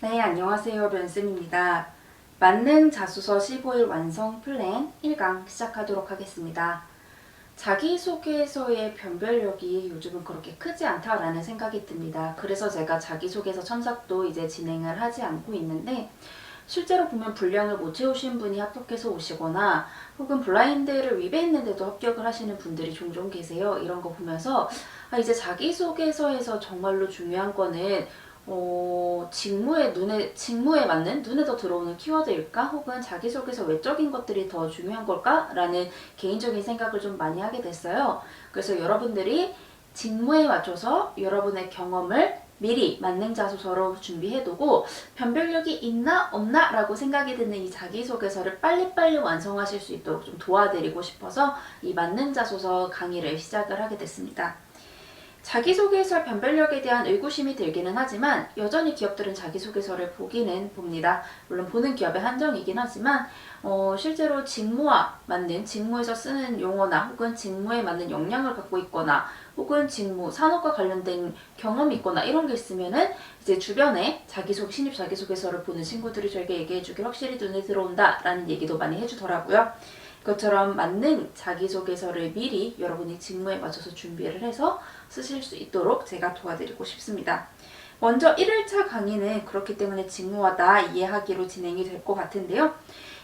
네, 안녕하세요. 런쌤입니다. 만능 자소서 15일 완성 플랜 1강 시작하도록 하겠습니다. 자기소개서의 변별력이 요즘은 그렇게 크지 않다라는 생각이 듭니다. 그래서 제가 자기소개서 첨삭도 이제 진행을 하지 않고 있는데, 실제로 보면 분량을 못 채우신 분이 합격해서 오시거나 혹은 블라인드를 위배했는데도 합격을 하시는 분들이 종종 계세요. 이런 거 보면서 이제 자기소개서에서 정말로 중요한 거는 직무에 맞는 눈에 더 들어오는 키워드일까? 혹은 자기소개서 외적인 것들이 더 중요한 걸까? 라는 개인적인 생각을 좀 많이 하게 됐어요. 그래서 여러분들이 직무에 맞춰서 여러분의 경험을 미리 만능 자소서로 준비해두고 변별력이 있나 없나 라고 생각이 드는 이 자기소개서를 빨리빨리 완성하실 수 있도록 좀 도와드리고 싶어서 이 만능 자소서 강의를 시작을 하게 됐습니다. 자기소개서 변별력에 대한 의구심이 들기는 하지만 여전히 기업들은 자기소개서를 보기는 봅니다. 물론 보는 기업의 한정이긴 하지만 실제로 직무와 맞는 직무에서 쓰는 용어나 혹은 직무에 맞는 역량을 갖고 있거나 혹은 직무, 산업과 관련된 경험이 있거나 이런 게 있으면은 이제 주변에 신입 자기소개서를 보는 친구들이 저에게 얘기해주길 확실히 눈에 들어온다 라는 얘기도 많이 해주더라고요. 그것처럼 맞는 자기소개서를 미리 여러분이 직무에 맞춰서 준비를 해서 쓰실 수 있도록 제가 도와드리고 싶습니다. 먼저 1일차 강의는 그렇기 때문에 직무와 나 이해하기로 진행이 될 것 같은데요.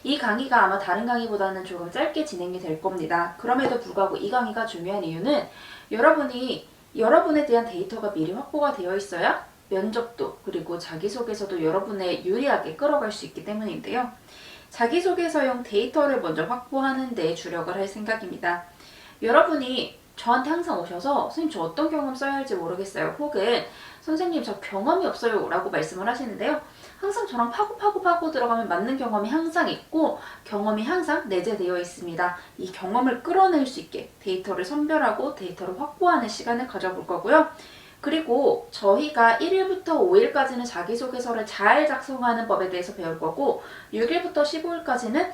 이 강의가 아마 다른 강의보다는 조금 짧게 진행이 될 겁니다. 그럼에도 불구하고 이 강의가 중요한 이유는 여러분에 대한 데이터가 미리 확보가 되어 있어야 면접도 그리고 자기소개서도 여러분의 유리하게 끌어갈 수 있기 때문인데요. 자기소개서용 데이터를 먼저 확보하는 데 주력을 할 생각입니다. 여러분이 저한테 항상 오셔서 선생님 저 어떤 경험 써야 할지 모르겠어요. 혹은 선생님 저 경험이 없어요 라고 말씀을 하시는데요. 항상 저랑 파고 들어가면 맞는 경험이 항상 있고 경험이 항상 내재되어 있습니다. 이 경험을 끌어낼 수 있게 데이터를 선별하고 데이터를 확보하는 시간을 가져볼 거고요. 그리고 저희가 1일부터 5일까지는 자기소개서를 잘 작성하는 법에 대해서 배울 거고 6일부터 15일까지는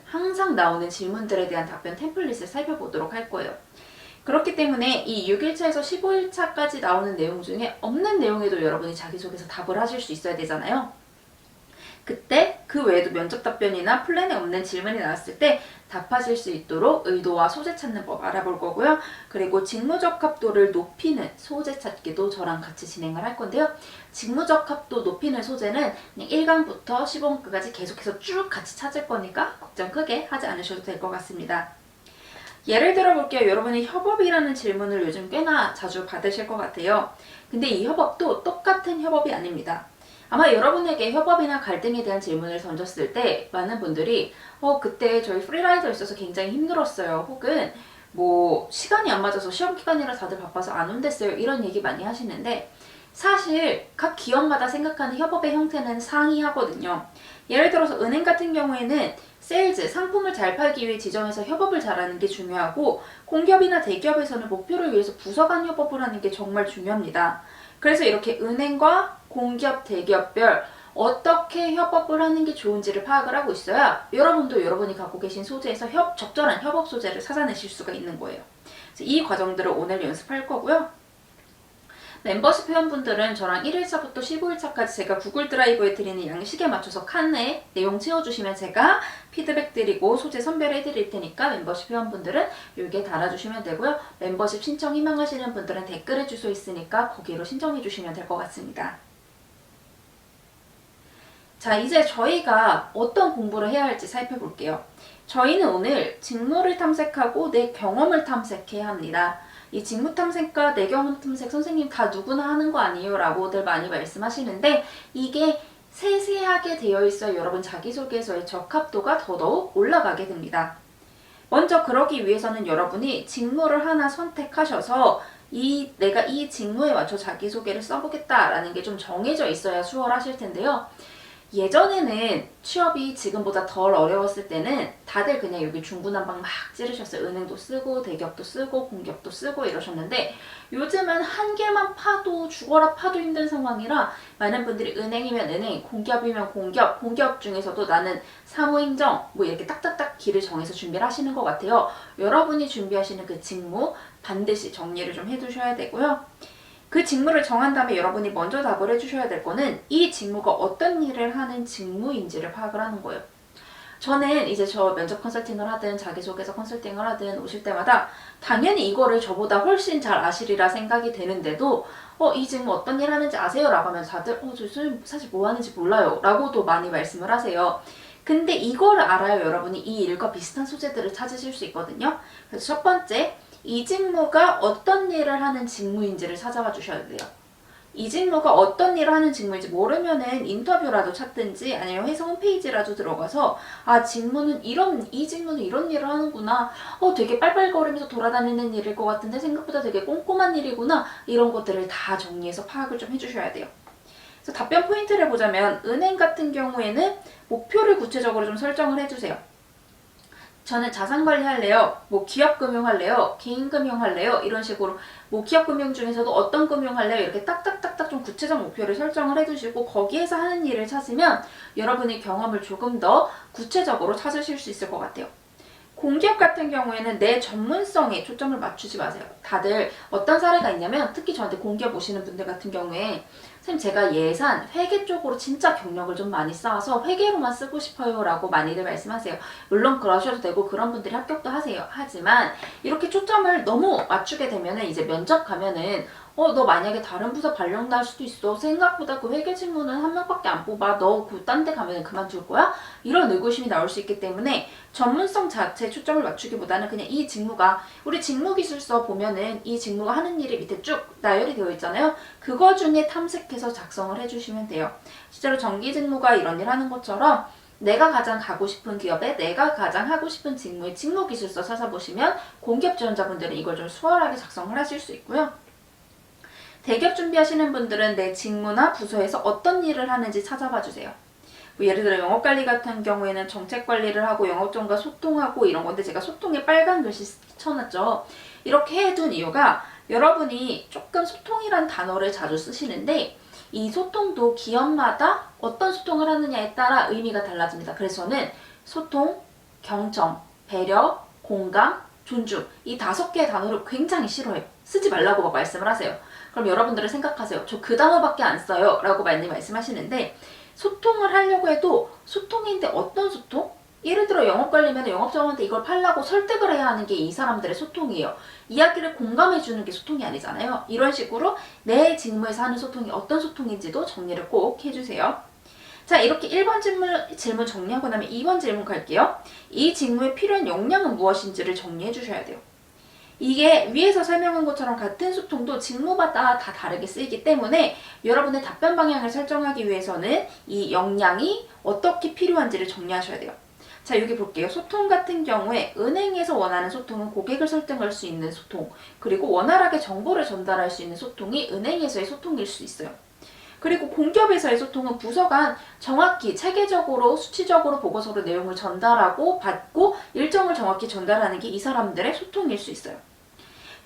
항상 나오는 질문들에 대한 답변 템플릿을 살펴보도록 할 거예요. 그렇기 때문에 이 6일차에서 15일차까지 나오는 내용 중에 없는 내용에도 여러분이 자기소개서 답을 하실 수 있어야 되잖아요. 그때 그 외에도 면접 답변이나 플랜에 없는 질문이 나왔을 때 답하실 수 있도록 의도와 소재 찾는 법 알아볼 거고요. 그리고 직무적합도를 높이는 소재 찾기도 저랑 같이 진행을 할 건데요. 직무적합도 높이는 소재는 그냥 1강부터 15강까지 계속해서 쭉 같이 찾을 거니까 걱정 크게 하지 않으셔도 될 것 같습니다. 예를 들어 볼게요. 여러분이 협업이라는 질문을 요즘 꽤나 자주 받으실 것 같아요. 근데 이 협업도 똑같은 협업이 아닙니다. 아마 여러분에게 협업이나 갈등에 대한 질문을 던졌을 때 많은 분들이 그때 저희 프리라이더 있어서 굉장히 힘들었어요. 혹은 시간이 안 맞아서 시험 기간이라 다들 바빠서 안 온댔어요. 이런 얘기 많이 하시는데 사실 각 기업마다 생각하는 협업의 형태는 상이하거든요. 예를 들어서 은행 같은 경우에는 세일즈, 상품을 잘 팔기 위해 지정해서 협업을 잘하는 게 중요하고 공기업이나 대기업에서는 목표를 위해서 부서 간 협업을 하는 게 정말 중요합니다. 그래서 이렇게 은행과 공기업, 대기업별 어떻게 협업을 하는 게 좋은지를 파악을 하고 있어야 여러분도 여러분이 갖고 계신 소재에서 적절한 협업 소재를 찾아내실 수가 있는 거예요. 그래서 이 과정들을 오늘 연습할 거고요. 멤버십 회원분들은 저랑 1일차부터 15일차까지 제가 구글 드라이브에 드리는 양식에 맞춰서 칸에 내용 채워주시면 제가 피드백 드리고 소재 선별해 드릴 테니까 멤버십 회원분들은 여기에 달아주시면 되고요. 멤버십 신청 희망하시는 분들은 댓글에 주소 있으니까 거기로 신청해 주시면 될 것 같습니다. 자, 이제 저희가 어떤 공부를 해야 할지 살펴볼게요. 저희는 오늘 직무를 탐색하고 내 경험을 탐색해야 합니다. 이 직무 탐색과 내 경험 탐색 선생님 다 누구나 하는 거 아니에요? 라고들 많이 말씀하시는데 이게 세세하게 되어 있어 여러분 자기소개서의 적합도가 더더욱 올라가게 됩니다. 먼저 그러기 위해서는 여러분이 직무를 하나 선택하셔서 내가 이 직무에 맞춰 자기소개를 써보겠다라는 게 좀 정해져 있어야 수월하실 텐데요. 예전에는 취업이 지금보다 덜 어려웠을 때는 다들 그냥 여기 중구난방 막 찌르셨어요. 은행도 쓰고 대기업도 쓰고 공기업도 쓰고 이러셨는데 요즘은 한 개만 파도 죽어라 파도 힘든 상황이라 많은 분들이 은행이면 은행, 공기업이면 공기업 중에서도 나는 사무행정 이렇게 딱딱딱 길을 정해서 준비를 하시는 것 같아요. 여러분이 준비하시는 그 직무 반드시 정리를 좀 해두셔야 되고요. 그 직무를 정한 다음에 여러분이 먼저 답을 해주셔야 될 거는 이 직무가 어떤 일을 하는 직무인지를 파악을 하는 거예요. 저는 이제 저 면접 컨설팅을 하든 자기소개서 컨설팅을 하든 오실 때마다 당연히 이거를 저보다 훨씬 잘 아시리라 생각이 되는데도 이 직무 어떤 일 하는지 아세요? 라고 하면 다들 저 사실 뭐 하는지 몰라요 라고도 많이 말씀을 하세요. 근데 이거를 알아야 여러분이 이 일과 비슷한 소재들을 찾으실 수 있거든요. 그래서 첫 번째, 이 직무가 어떤 일을 하는 직무인지를 찾아봐 주셔야 돼요. 이 직무가 어떤 일을 하는 직무인지 모르면은 인터뷰라도 찾든지 아니면 회사 홈페이지라도 들어가서 직무는 이 직무는 이런 일을 하는구나. 되게 빨빨거리면서 돌아다니는 일일 것 같은데 생각보다 되게 꼼꼼한 일이구나. 이런 것들을 다 정리해서 파악을 좀 해주셔야 돼요. 그래서 답변 포인트를 보자면 은행 같은 경우에는 목표를 구체적으로 좀 설정을 해주세요. 저는 자산관리 할래요? 기업금융 할래요? 개인금융 할래요? 이런 식으로 기업금융 중에서도 어떤 금융 할래요? 이렇게 딱딱딱딱 좀 구체적 목표를 설정을 해두시고 거기에서 하는 일을 찾으면 여러분의 경험을 조금 더 구체적으로 찾으실 수 있을 것 같아요. 공기업 같은 경우에는 내 전문성에 초점을 맞추지 마세요. 다들 어떤 사례가 있냐면 특히 저한테 공기업 오시는 분들 같은 경우에 선생님 제가 예산, 회계 쪽으로 진짜 경력을 좀 많이 쌓아서 회계로만 쓰고 싶어요 라고 많이들 말씀하세요. 물론 그러셔도 되고 그런 분들이 합격도 하세요. 하지만 이렇게 초점을 너무 맞추게 되면은 이제 면접 가면은 너 만약에 다른 부서 발령 날 수도 있어. 생각보다 그 회계 직무는 한 명밖에 안 뽑아. 너 그 딴 데 가면 그만둘 거야? 이런 의구심이 나올 수 있기 때문에 전문성 자체에 초점을 맞추기보다는 그냥 이 직무가 우리 직무기술서 보면은 이 직무가 하는 일이 밑에 쭉 나열이 되어 있잖아요. 그거 중에 탐색해서 작성을 해주시면 돼요. 실제로 정기 직무가 이런 일 하는 것처럼 내가 가장 가고 싶은 기업에 내가 가장 하고 싶은 직무의 직무기술서 찾아보시면 공기업 지원자분들은 이걸 좀 수월하게 작성을 하실 수 있고요. 대기업 준비하시는 분들은 내 직무나 부서에서 어떤 일을 하는지 찾아봐 주세요. 예를 들어 영업관리 같은 경우에는 정책관리를 하고 영업점과 소통하고 이런 건데 제가 소통에 빨간 글씨 쳐놨죠. 이렇게 해둔 이유가 여러분이 조금 소통이란 단어를 자주 쓰시는데 이 소통도 기업마다 어떤 소통을 하느냐에 따라 의미가 달라집니다. 그래서 저는 소통, 경청, 배려, 공감, 존중 이 5개의 단어를 굉장히 싫어해요. 쓰지 말라고 막 말씀을 하세요. 그럼 여러분들은 생각하세요. 저 그 단어밖에 안 써요 라고 많이 말씀하시는데 소통을 하려고 해도 소통인데 어떤 소통? 예를 들어 영업관리면 영업자한테 이걸 팔라고 설득을 해야 하는 게 이 사람들의 소통이에요. 이야기를 공감해주는 게 소통이 아니잖아요. 이런 식으로 내 직무에서 하는 소통이 어떤 소통인지도 정리를 꼭 해주세요. 자, 이렇게 1번 질문 정리하고 나면 2번 질문 갈게요. 이 직무에 필요한 역량은 무엇인지를 정리해 주셔야 돼요. 이게 위에서 설명한 것처럼 같은 소통도 직무마다 다 다르게 쓰이기 때문에 여러분의 답변 방향을 설정하기 위해서는 이 역량이 어떻게 필요한지를 정리하셔야 돼요. 자, 여기 볼게요. 소통 같은 경우에 은행에서 원하는 소통은 고객을 설득할 수 있는 소통, 그리고 원활하게 정보를 전달할 수 있는 소통이 은행에서의 소통일 수 있어요. 그리고 공기업에서의 소통은 부서 간 정확히 체계적으로 수치적으로 보고서로 내용을 전달하고 받고 일정을 정확히 전달하는 게 이 사람들의 소통일 수 있어요.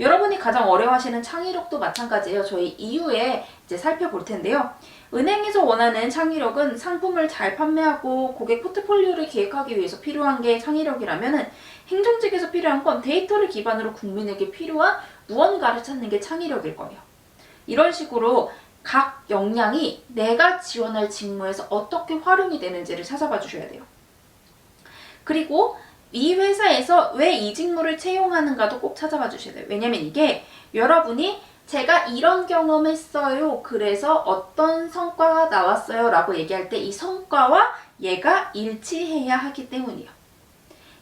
여러분이 가장 어려워하시는 창의력도 마찬가지예요. 저희 이후에 이제 살펴볼 텐데요. 은행에서 원하는 창의력은 상품을 잘 판매하고 고객 포트폴리오를 기획하기 위해서 필요한 게 창의력이라면 행정직에서 필요한 건 데이터를 기반으로 국민에게 필요한 무언가를 찾는 게 창의력일 거예요. 이런 식으로 각 역량이 내가 지원할 직무에서 어떻게 활용이 되는지를 찾아봐 주셔야 돼요. 그리고 이 회사에서 왜 이 직무를 채용하는가도 꼭 찾아봐 주셔야 돼요. 왜냐면 이게 여러분이 제가 이런 경험했어요. 그래서 어떤 성과가 나왔어요. 라고 얘기할 때 이 성과와 얘가 일치해야 하기 때문이에요.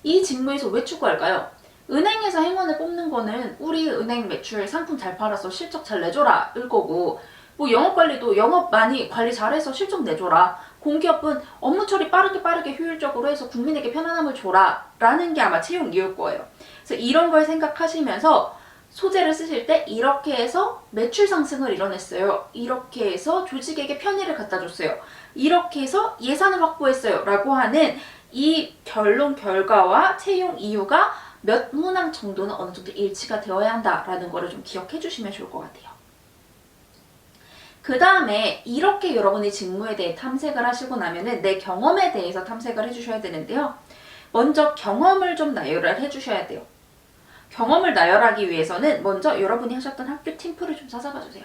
이 직무에서 왜 추구할까요? 은행에서 행원을 뽑는 거는 우리 은행 매출 상품 잘 팔아서 실적 잘 내줘라 일 거고 영업관리도 영업 많이 관리 잘해서 실적 내줘라. 공기업은 업무 처리 빠르게 효율적으로 해서 국민에게 편안함을 줘라 라는 게 아마 채용 이유일 거예요. 그래서 이런 걸 생각하시면서 소재를 쓰실 때 이렇게 해서 매출 상승을 이뤄냈어요. 이렇게 해서 조직에게 편의를 갖다 줬어요. 이렇게 해서 예산을 확보했어요. 라고 하는 이 결론 결과와 채용 이유가 몇 문항 정도는 어느 정도 일치가 되어야 한다라는 거를 좀 기억해 주시면 좋을 것 같아요. 그 다음에 이렇게 여러분이 직무에 대해 탐색을 하시고 나면은 내 경험에 대해서 탐색을 해주셔야 되는데요. 먼저 경험을 좀 나열을 해주셔야 돼요. 경험을 나열하기 위해서는 먼저 여러분이 하셨던 학교 팀플을 좀 찾아봐 주세요.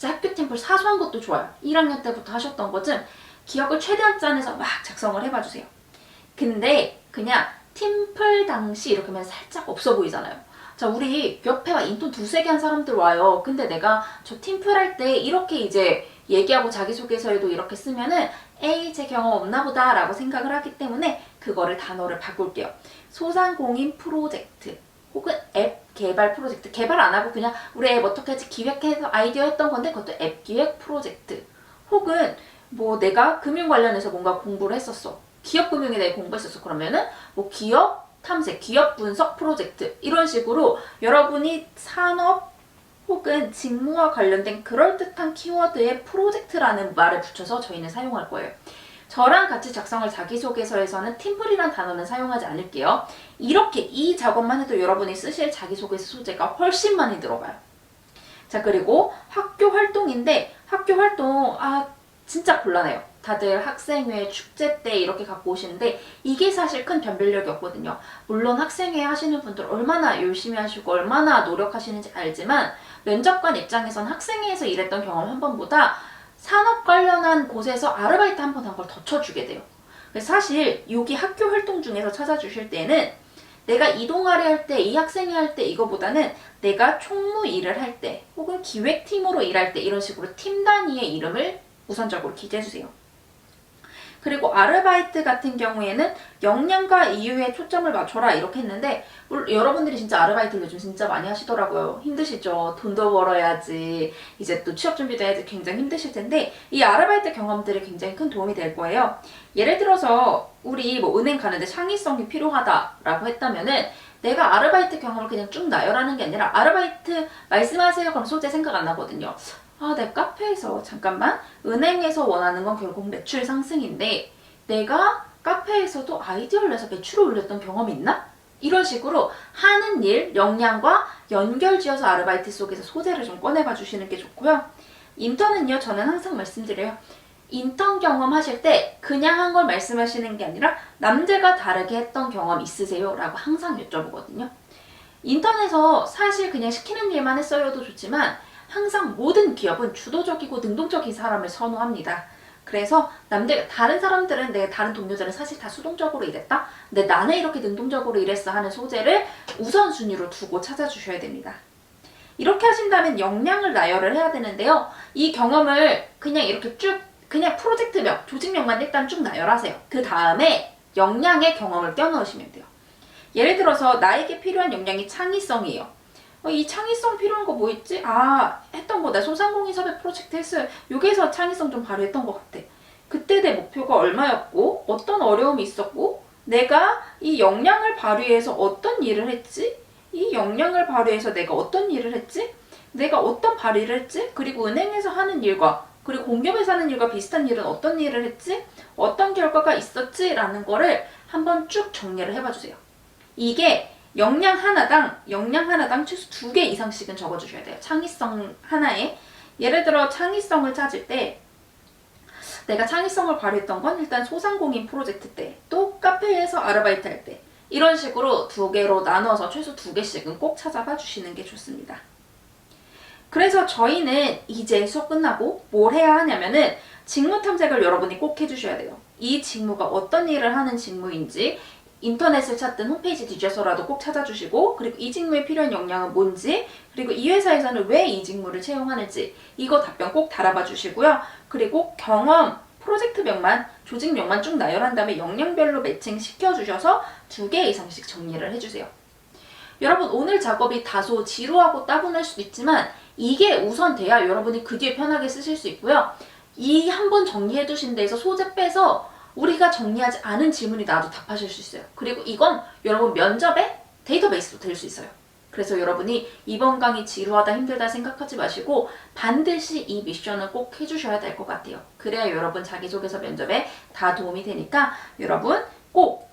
진짜 학교 팀플 사소한 것도 좋아요. 1학년 때부터 하셨던 거 좀 기억을 최대한 짜내서 막 작성을 해봐주세요. 근데 그냥 팀플 당시 이렇게 하면 살짝 없어 보이잖아요. 자, 우리 옆에 막 인턴 두세 개 한 사람들 와요. 근데 내가 저 팀플 할 때 이렇게 이제 얘기하고 자기소개서에도 이렇게 쓰면은 에이, 제 경험 없나 보다 라고 생각을 하기 때문에 그거를 단어를 바꿀게요. 소상공인 프로젝트 혹은 앱 개발 프로젝트. 개발 안 하고 그냥 우리 앱 어떻게 하지 기획해서 아이디어 했던 건데 그것도 앱 기획 프로젝트. 혹은 뭐 내가 금융 관련해서 뭔가 공부를 했었어. 기업 금융에 대해 공부했었어. 그러면은 뭐 기업 탐색, 기업 분석 프로젝트 이런 식으로 여러분이 산업 혹은 직무와 관련된 그럴듯한 키워드에 프로젝트라는 말을 붙여서 저희는 사용할 거예요. 저랑 같이 작성할 자기소개서에서는 팀플이란 단어는 사용하지 않을게요. 이렇게 이 작업만 해도 여러분이 쓰실 자기소개서 소재가 훨씬 많이 들어가요. 자, 그리고 학교 활동인데 학교 활동 진짜 곤란해요. 다들 학생회, 축제 때 이렇게 갖고 오시는데 이게 사실 큰 변별력이 없거든요. 물론 학생회 하시는 분들 얼마나 열심히 하시고 얼마나 노력하시는지 알지만 면접관 입장에선 학생회에서 일했던 경험 한 번보다 산업 관련한 곳에서 아르바이트 한 번 한 걸 더 쳐주게 돼요. 그래서 사실 여기 학교 활동 중에서 찾아주실 때는 내가 이 동아리 할 때, 이 학생회 할 때 이거보다는 내가 총무 일을 할 때 혹은 기획팀으로 일할 때 이런 식으로 팀 단위의 이름을 우선적으로 기재해주세요. 그리고 아르바이트 같은 경우에는 역량과 이유에 초점을 맞춰라 이렇게 했는데 여러분들이 진짜 아르바이트를 요즘 진짜 많이 하시더라고요. 힘드시죠? 돈도 벌어야지 이제 또 취업 준비도 해야지 굉장히 힘드실 텐데 이 아르바이트 경험들이 굉장히 큰 도움이 될 거예요. 예를 들어서 우리 뭐 은행 가는데 창의성이 필요하다라고 했다면은 내가 아르바이트 경험을 그냥 쭉 나열하는 게 아니라 아르바이트 말씀하세요 그럼 소재 생각 안 나거든요. 내 카페에서 잠깐만 은행에서 원하는 건 결국 매출 상승인데 내가 카페에서도 아이디어를 내서 매출을 올렸던 경험이 있나? 이런 식으로 하는 일, 역량과 연결지어서 아르바이트 속에서 소재를 좀 꺼내봐 주시는 게 좋고요. 인턴은요, 저는 항상 말씀드려요. 인턴 경험 하실 때 그냥 한 걸 말씀하시는 게 아니라 남들과 다르게 했던 경험 있으세요? 라고 항상 여쭤보거든요. 인턴에서 사실 그냥 시키는 일만 했어요도 좋지만 항상 모든 기업은 주도적이고 능동적인 사람을 선호합니다. 그래서 다른 사람들은 다른 동료들은 사실 다 수동적으로 일했다? 근데 나는 이렇게 능동적으로 일했어 하는 소재를 우선순위로 두고 찾아주셔야 됩니다. 이렇게 하신다면 역량을 나열을 해야 되는데요. 이 경험을 그냥 이렇게 그냥 프로젝트명, 조직명만 일단 쭉 나열하세요. 그 다음에 역량의 경험을 껴넣으시면 돼요. 예를 들어서 나에게 필요한 역량이 창의성이에요. 이 창의성 필요한 거 뭐 있지? 했던 거. 나 소상공인 섭외 프로젝트 했어요. 여기에서 창의성 좀 발휘했던 것 같아. 그때 내 목표가 얼마였고 어떤 어려움이 있었고 내가 이 역량을 발휘해서 어떤 일을 했지? 이 역량을 발휘해서 내가 어떤 일을 했지? 내가 어떤 발휘를 했지? 그리고 은행에서 하는 일과 그리고 공기업에서 하는 일과 비슷한 일은 어떤 일을 했지? 어떤 결과가 있었지? 라는 거를 한번 쭉 정리를 해봐주세요. 이게 역량 하나당 최소 2개 이상씩은 적어주셔야 돼요. 창의성 하나에. 예를 들어 창의성을 찾을 때 내가 창의성을 발휘했던 건 일단 소상공인 프로젝트 때, 또 카페에서 아르바이트 할 때 이런 식으로 2개로 나눠서 최소 2개씩은 꼭 찾아봐 주시는 게 좋습니다. 그래서 저희는 이제 수업 끝나고 뭘 해야 하냐면은 직무 탐색을 여러분이 꼭 해주셔야 돼요. 이 직무가 어떤 일을 하는 직무인지 인터넷을 찾든 홈페이지 뒤져서라도 꼭 찾아주시고 그리고 이 직무에 필요한 역량은 뭔지 그리고 이 회사에서는 왜 이 직무를 채용하는지 이거 답변 꼭 달아봐 주시고요. 그리고 경험, 프로젝트명만, 조직명만 쭉 나열한 다음에 역량별로 매칭시켜 주셔서 2개 이상씩 정리를 해주세요. 여러분 오늘 작업이 다소 지루하고 따분할 수도 있지만 이게 우선 돼야 여러분이 그 뒤에 편하게 쓰실 수 있고요. 이 한번 정리해 두신 데에서 소재 빼서 우리가 정리하지 않은 질문이 나와도 답하실 수 있어요. 그리고 이건 여러분 면접의 데이터베이스로 될 수 있어요. 그래서 여러분이 이번 강의 지루하다 힘들다 생각하지 마시고 반드시 이 미션을 꼭 해주셔야 될 것 같아요. 그래야 여러분 자기소개서 면접에 다 도움이 되니까 여러분 꼭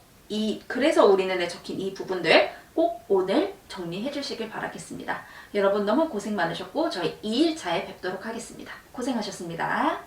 그래서 우리는 적힌 이 부분들 꼭 오늘 정리해 주시길 바라겠습니다. 여러분 너무 고생 많으셨고 저희 2일차에 뵙도록 하겠습니다. 고생하셨습니다.